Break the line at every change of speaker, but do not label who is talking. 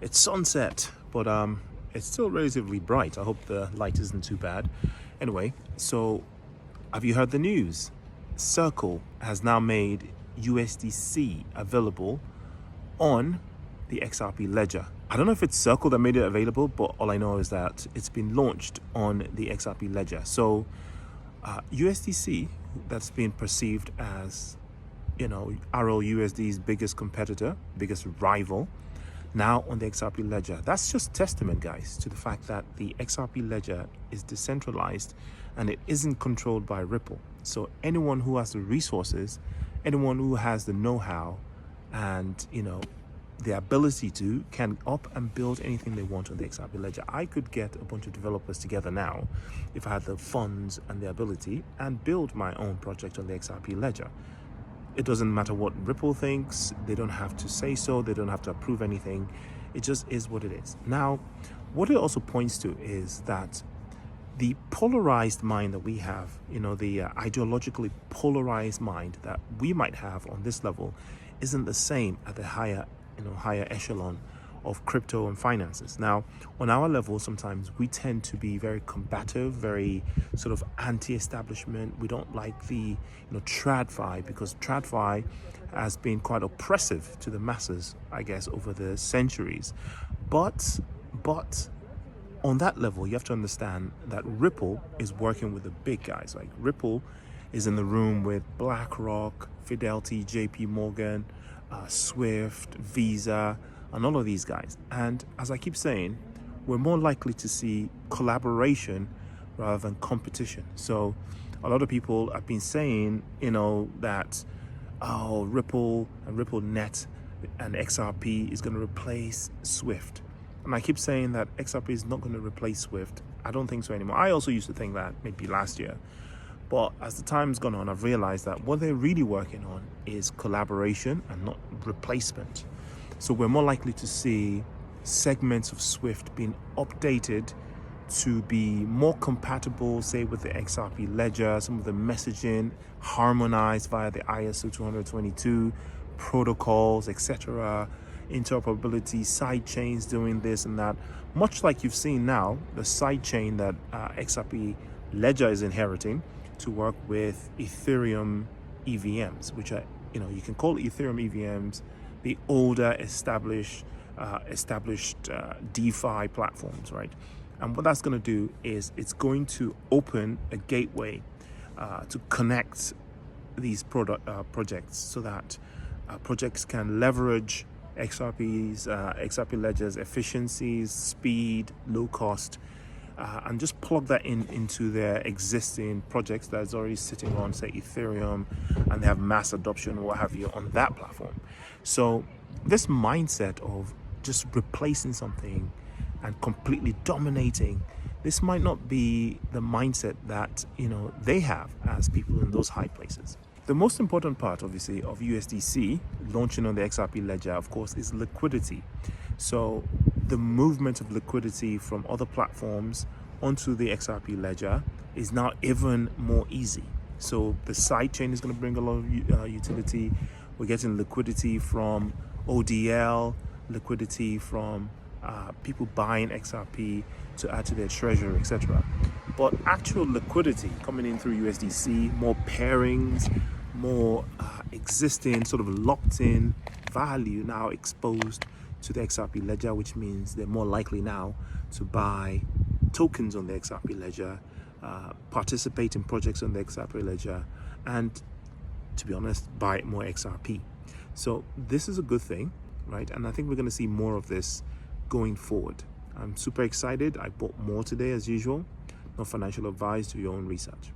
It's sunset, but it's still relatively bright. I hope the light isn't too bad. Anyway, so have you heard the news? Circle has now made USDC available on the XRP ledger. I don't know if it's Circle that made it available, but all I know is that it's been launched on the XRP ledger. So USDC, that's been perceived as, RLUSD's biggest competitor, biggest rival, now on the XRP ledger. That's just testament, guys, to the fact that the XRP ledger is decentralized and it isn't controlled by Ripple. So anyone who has the resources, anyone who has the know-how and, the ability to, can up and build anything they want on the XRP ledger. I could get a bunch of developers together now, if I had the funds and the ability, and build my own project on the XRP ledger. It doesn't matter what Ripple thinks. They don't have to say so. They don't have to approve anything. It just is what it is. Now, what it also points to is that the polarized mind that we have, the ideologically polarized mind that we might have on this level isn't the same at the higher echelon of crypto and finances. Now, on our level, sometimes we tend to be very combative, very sort of anti-establishment. We don't like the, TradFi, because TradFi has been quite oppressive to the masses, I guess, over the centuries. But on that level, you have to understand that Ripple is working with the big guys. Like Ripple is in the room with BlackRock, Fidelity, JP Morgan, Swift, Visa, and all of these guys. And as I keep saying, we're more likely to see collaboration rather than competition. So a lot of people have been saying, that Ripple and RippleNet and XRP is going to replace Swift. And I keep saying that XRP is not going to replace Swift. I don't think so anymore. I also used to think that maybe last year. But as the time's gone on, I've realized that what they're really working on is collaboration and not replacement. So we're more likely to see segments of Swift being updated to be more compatible, say, with the XRP ledger, some of the messaging harmonized via the ISO 222 protocols, etc., interoperability, side chains doing this and that, much like you've seen now, the side chain that XRP ledger is inheriting to work with Ethereum EVMs, which are, you can call Ethereum EVMs the older established DeFi platforms, right? And what that's going to do is it's going to open a gateway to connect these projects so that projects can leverage XRP ledger's efficiencies, speed, low cost, and just plug that into their existing projects that's already sitting on, say, Ethereum, and they have mass adoption or what have you on that platform. So this mindset of just replacing something and completely dominating, this might not be the mindset that they have as people in those high places. The most important part, obviously, of USDC launching on the XRP ledger, of course, is liquidity. So the movement of liquidity from other platforms onto the XRP ledger is now even more easy. So the sidechain is going to bring a lot of utility. We're getting liquidity from ODL, liquidity from people buying XRP to add to their treasury, etc. But actual liquidity coming in through USDC, more pairings, more existing sort of locked in value now exposed to the XRP ledger, which means they're more likely now to buy tokens on the XRP ledger, participate in projects on the XRP ledger, and, to be honest, buy more XRP. So this is a good thing, right? And I think we're going to see more of this going forward. I'm super excited. I bought more today as usual. No financial advice, do your own research.